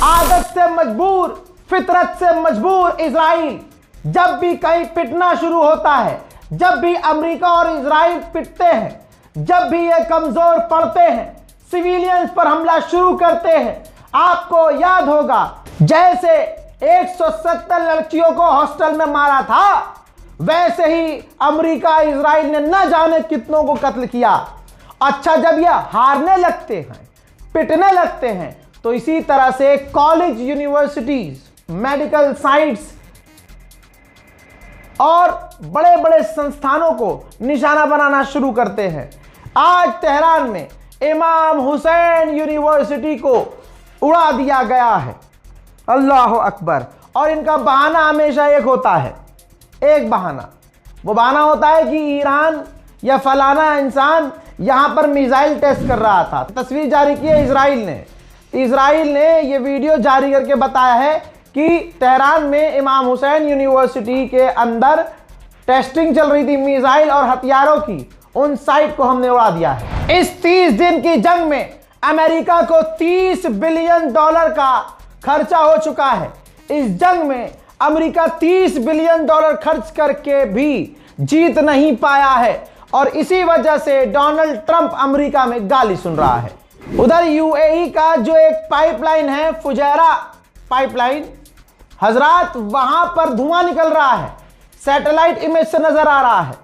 आदत से मजबूर, फितरत से मजबूर इजराइल जब भी कहीं पिटना शुरू होता है, जब भी अमेरिका और इजराइल पिटते हैं, जब भी ये कमजोर पड़ते हैं, सिविलियंस पर हमला शुरू करते हैं, आपको याद होगा जैसे 170 लड़कियों को हॉस्टल में मारा था, वैसे ही अमेरिका इजराइल ने न जाने कितनों को कत्ल किया। अच्छा, जब ये हारने लगते हैं, पिटने लगते हैं, तो इसी तरह से कॉलेज, यूनिवर्सिटीज, मेडिकल साइट्स और बड़े बड़े संस्थानों को निशाना बनाना शुरू करते हैं। आज तेहरान में इमाम हुसैन यूनिवर्सिटी को उड़ा दिया गया है। अल्लाह अकबर। और इनका बहाना हमेशा एक होता है, एक बहाना, वो बहाना होता है कि ईरान या फलाना इंसान यहां पर मिसाइल टेस्ट कर रहा था। तस्वीर जारी की है इजराइल ने ये वीडियो जारी करके बताया है कि तेहरान में इमाम हुसैन यूनिवर्सिटी के अंदर टेस्टिंग चल रही थी मिसाइल और हथियारों की, उन साइट को हमने उड़ा दिया है। इस 30 दिन की जंग में अमेरिका को $30 बिलियन का खर्चा हो चुका है। इस जंग में अमेरिका $30 बिलियन खर्च करके भी जीत नहीं पाया है और इसी वजह से डोनाल्ड ट्रंप अमेरिका में गाली सुन रहा है। उधर यूएई का जो एक पाइपलाइन है, फुजैरा पाइपलाइन, हजरात, वहां पर धुआं निकल रहा है, सैटेलाइट इमेज से नजर आ रहा है।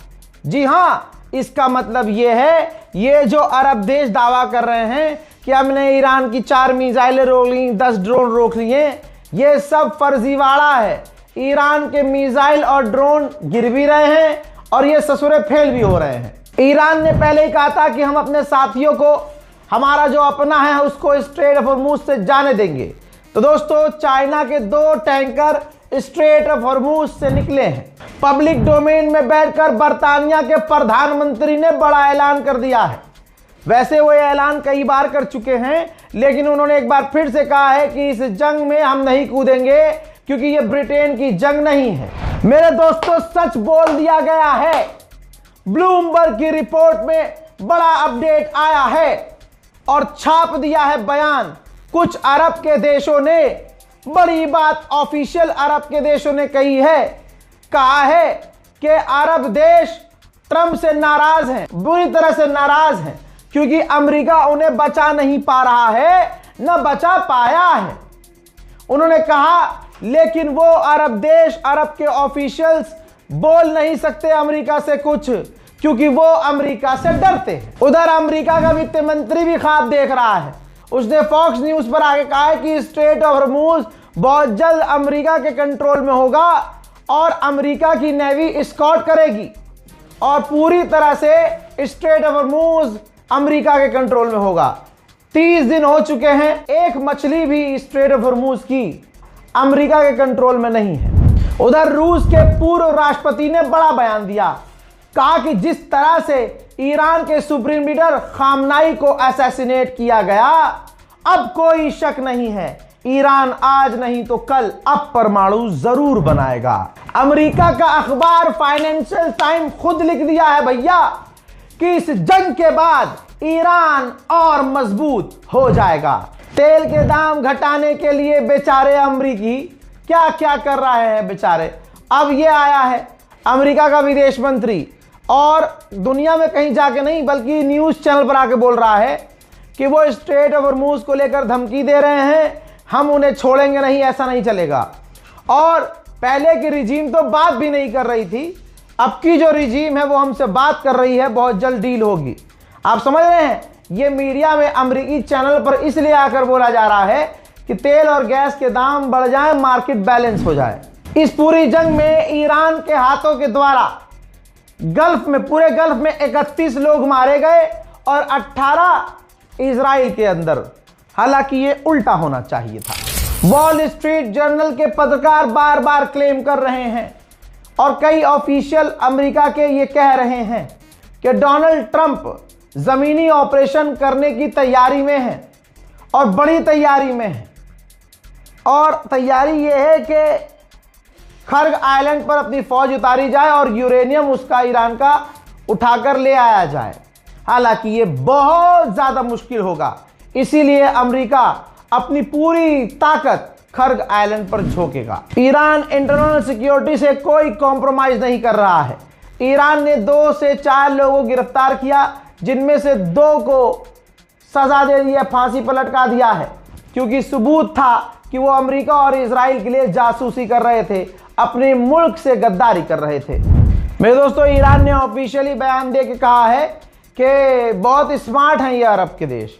जी हां, इसका मतलब यह है, ये जो अरब देश दावा कर रहे हैं कि हमने ईरान की 4 मिसाइलें रोक ली, 10 ड्रोन रोक लिए, ये सब फर्जीवाड़ा है। ईरान के मिसाइल और ड्रोन गिर भी रहे हैं और ये ससुरे फेल भी हो रहे हैं। ईरान ने पहले ही कहा था कि हम अपने साथियों को, हमारा जो अपना है उसको स्ट्रेट ऑफ हॉर्मूज से जाने देंगे। तो दोस्तों, चाइना के 2 टैंकर स्ट्रेट ऑफ हॉर्मूज से निकले हैं। पब्लिक डोमेन में बैठकर बर्तानिया के प्रधानमंत्री ने बड़ा ऐलान कर दिया है। वैसे वो ऐलान कई बार कर चुके हैं, लेकिन उन्होंने एक बार फिर से कहा है कि इस जंग में हम नहीं कूदेंगे क्योंकि ये ब्रिटेन की जंग नहीं है। मेरे दोस्तों, सच बोल दिया गया है। ब्लूमबर्ग की रिपोर्ट में बड़ा अपडेट आया है और छाप दिया है बयान। कुछ अरब के देशों ने, बड़ी बात ऑफिशियल अरब के देशों ने कही है, कहा है कि अरब देश ट्रंप से नाराज हैं, बुरी तरह से नाराज हैं, क्योंकि अमेरिका उन्हें बचा नहीं पा रहा है, न बचा पाया है। उन्होंने कहा, लेकिन वो अरब देश, अरब के ऑफिशियल्स बोल नहीं सकते अमेरिका से कुछ, क्योंकि वो अमेरिका से डरते हैं। उधर अमेरिका का वित्त मंत्री भी ख्वाब देख रहा है। उसने फॉक्स न्यूज पर आगे कहा है कि स्ट्रेट ऑफ हॉर्मूज बहुत जल्द अमेरिका के कंट्रोल में होगा और अमेरिका की नेवी एस्कॉर्ट करेगी और पूरी तरह से स्ट्रेट ऑफ हॉर्मूज अमेरिका के कंट्रोल में होगा। 30 दिन हो चुके हैं, एक मछली भी स्ट्रेट ऑफ हॉर्मूज की अमेरिका के कंट्रोल में नहीं है। उधर रूस के पूर्व राष्ट्रपति ने बड़ा बयान दिया, कहा कि जिस तरह से ईरान के सुप्रीम लीडर खामनाई को असैसिनेट किया गया, अब कोई शक नहीं है, ईरान आज नहीं तो कल अब परमाणु जरूर बनाएगा। अमेरिका का अखबार फाइनेंशियल टाइम खुद लिख दिया है भैया कि इस जंग के बाद ईरान और मजबूत हो जाएगा। तेल के दाम घटाने के लिए बेचारे अमरीकी क्या क्या कर रहे हैं बेचारे। अब ये आया है अमेरिका का विदेश मंत्री और दुनिया में कहीं जाके नहीं बल्कि न्यूज़ चैनल पर आके बोल रहा है कि वो स्ट्रेट ऑफ हॉर्मूज को लेकर धमकी दे रहे हैं, हम उन्हें छोड़ेंगे नहीं, ऐसा नहीं चलेगा। और पहले की रिजीम तो बात भी नहीं कर रही थी, अब की जो रिजीम है वो हमसे बात कर रही है, बहुत जल्द डील होगी। आप समझ रहे हैं, ये मीडिया में अमेरिकी चैनल पर इसलिए आकर बोला जा रहा है कि तेल और गैस के दाम बढ़ जाए, मार्केट बैलेंस हो जाए। इस पूरी जंग में ईरान के हाथों के द्वारा गल्फ में, पूरे गल्फ में 31 लोग मारे गए और 18 इजराइल के अंदर। हालांकि ये उल्टा होना चाहिए था। वॉल स्ट्रीट जर्नल के पत्रकार बार बार क्लेम कर रहे हैं और कई ऑफिशियल अमेरिका के ये कह रहे हैं कि डोनाल्ड ट्रंप जमीनी ऑपरेशन करने की तैयारी में है और बड़ी तैयारी में है। और तैयारी ये है कि खर्ग आइलैंड पर अपनी फौज उतारी जाए और यूरेनियम उसका, ईरान का, उठाकर ले आया जाए। हालांकि ये बहुत ज्यादा मुश्किल होगा, इसीलिए अमेरिका अपनी पूरी ताकत खर्ग आइलैंड पर झोंकेगा। ईरान इंटरनल सिक्योरिटी से कोई कॉम्प्रोमाइज नहीं कर रहा है। ईरान ने 2 से 4 लोगों को गिरफ्तार किया, जिनमें से 2 को सजा दे दी है, फांसी पर लटका दिया है, क्योंकि सबूत था कि वो अमेरिका और इजराइल के लिए जासूसी कर रहे थे, अपने मुल्क से गद्दारी कर रहे थे। मेरे दोस्तों, ईरान ने ऑफिशियली बयान दे के कहा है कि बहुत स्मार्ट हैं ये अरब के देश,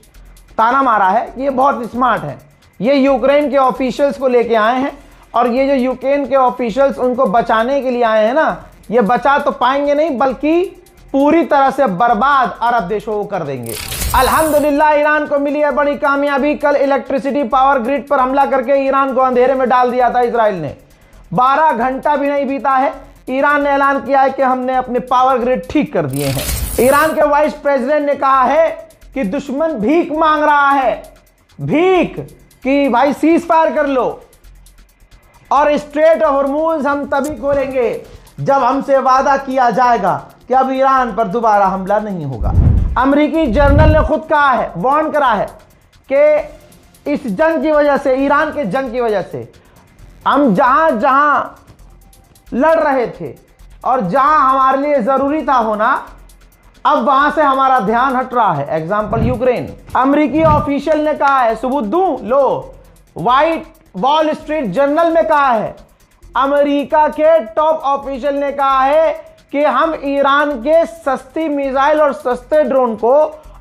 ताना मारा है कि ये बहुत स्मार्ट हैं। ये यूक्रेन के ऑफिशियल्स को लेके आए हैं, और ये जो यूक्रेन के ऑफिशियल्स उनको बचाने के लिए आए हैं ना, ये बचा तो पाएंगे नहीं, बल्कि पूरी तरह से बर्बाद अरब देशों को कर देंगे। अल्हम्दुलिल्लाह ईरान को मिली है बड़ी कामयाबी। कल इलेक्ट्रिसिटी पावर ग्रिड पर हमला करके ईरान को अंधेरे में डाल दिया था इजराइल ने। 12 घंटा भी नहीं बीता है, ईरान ने ऐलान किया है कि हमने अपने पावर ग्रिड ठीक कर दिए हैं। ईरान के वाइस प्रेसिडेंट ने कहा है कि दुश्मन भीख मांग रहा है, भीख, कि भाई सीज फायर कर लो, और स्ट्रेट ऑफ हॉर्मूज हम तभी खोलेंगे जब हमसे वादा किया जाएगा कि अब ईरान पर दोबारा हमला नहीं होगा। अमेरिकी जर्नल ने खुद कहा है, वार्न करा है कि इस जंग की वजह से, ईरान के जंग की वजह से हम जहां जहां लड़ रहे थे और जहां हमारे लिए जरूरी था होना, अब वहां से हमारा ध्यान हट रहा है। Example Ukraine. अमेरिकी ऑफिशियल ने कहा है, सबूत दूं, लो, व्हाइट वॉल स्ट्रीट जर्नल में कहा है, अमेरिका के टॉप ऑफिशियल ने कहा है कि हम ईरान के सस्ती मिसाइल और सस्ते ड्रोन को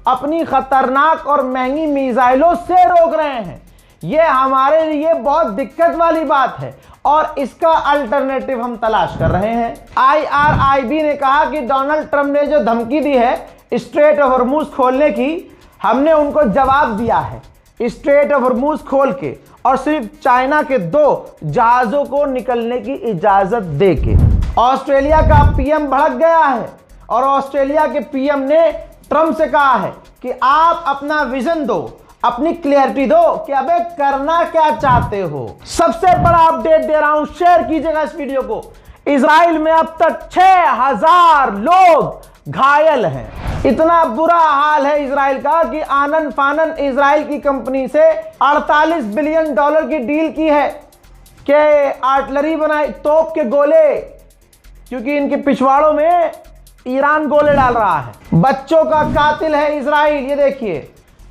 अपनी खतरनाक और महंगी मिसाइलों से रोक रहे हैं। यह हमारे लिए बहुत दिक्कत वाली बात है और इसका अल्टरनेटिव हम तलाश कर रहे हैं। IRIB ने कहा कि डोनाल्ड ट्रंप ने जो धमकी दी है स्ट्रेट ऑफ हॉर्मूज खोलने की, हमने उनको जवाब दिया है स्ट्रेट ऑफ हॉर्मूज खोल के, और सिर्फ चाइना के 2 जहाजों को निकलने की इजाजत देके। ऑस्ट्रेलिया का पीएम भड़क गया है और ऑस्ट्रेलिया के पीएम ने ट्रंप से कहा है कि आप अपना विजन दो, अपनी क्लियरिटी दो कि अबे करना क्या चाहते हो। सबसे बड़ा अपडेट दे रहा हूं, शेयर कीजिएगा इस वीडियो को। इजराइल में अब तक 6000 लोग घायल हैं। इतना बुरा हाल है इजराइल का कि आनन फानन इजराइल की कंपनी से $48 बिलियन की डील की है कि आर्टिलरी बनाई, तोप के गोले, क्योंकि इनके पिछवाड़ों में ईरान गोले डाल रहा है। बच्चों का कातिल है इजराइल। ये देखिए,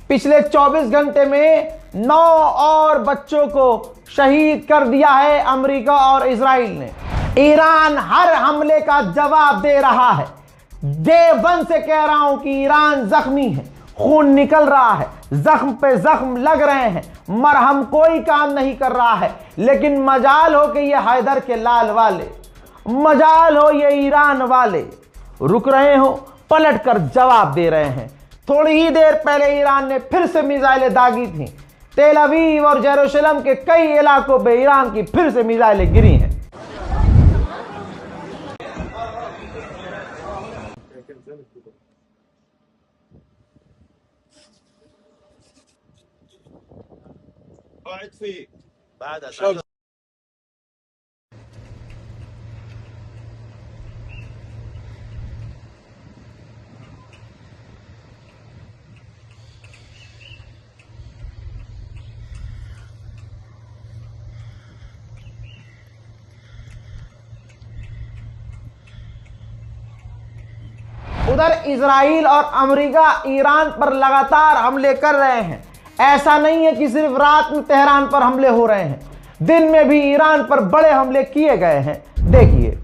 पिछले 24 घंटे में 9 और बच्चों को शहीद कर दिया है अमेरिका और इजराइल ने। ईरान हर हमले का जवाब दे रहा है। डे 1 से कह रहा हूं कि ईरान जख्मी है, खून निकल रहा है, जख्म पे जख्म लग रहे हैं, मरहम कोई काम नहीं कर रहा है। लेकिन मजाल हो कि ये हैदर के लाल वाले, मजाल हो ये ईरान वाले रुक रहे हो, पलट कर जवाब दे रहे हैं। थोड़ी ही देर पहले ईरान ने फिर से मिसाइलें दागी थी। तेल अवीव और जेरूशलम के कई इलाकों पे ईरान की फिर से मिसाइलें गिरी हैं। उधर इजराइल और अमेरिका ईरान पर लगातार हमले कर रहे हैं। ऐसा नहीं है कि सिर्फ रात में तेहरान पर हमले हो रहे हैं, दिन में भी ईरान पर बड़े हमले किए गए हैं। देखिए,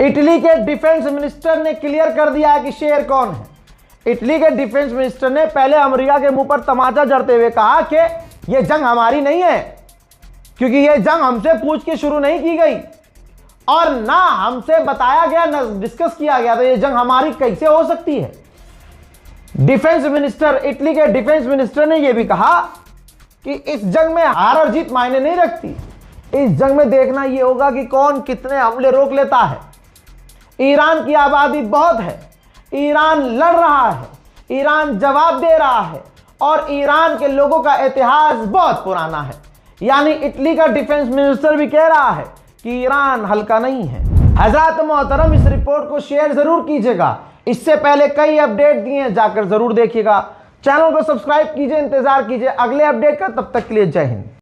इटली के डिफेंस मिनिस्टर ने क्लियर कर दिया कि शेर कौन है। इटली के डिफेंस मिनिस्टर ने पहले अमेरिका के मुंह पर तमाचा जड़ते हुए कहा कि यह जंग हमारी नहीं है, क्योंकि यह जंग हमसे पूछ के शुरू नहीं की गई और ना हमसे बताया गया, ना डिस्कस किया गया, तो यह जंग हमारी कैसे हो सकती है। डिफेंस मिनिस्टर, इटली के डिफेंस मिनिस्टर ने यह भी कहा कि इस जंग में हार और जीत मायने नहीं रखती। इस जंग में देखना यह होगा कि कौन कितने हमले रोक लेता है। ईरान की आबादी बहुत है, ईरान लड़ रहा है, ईरान जवाब दे रहा है और ईरान के लोगों का इतिहास बहुत पुराना है। यानी इटली का डिफेंस मिनिस्टर भी कह रहा है कि ईरान हल्का नहीं है। हजरात मोहतरम, इस रिपोर्ट को शेयर जरूर कीजिएगा। इससे पहले कई अपडेट दिए हैं, जाकर जरूर देखिएगा। चैनल को सब्सक्राइब कीजिए, इंतजार कीजिए अगले अपडेट का। तब तक के लिए जय हिंद।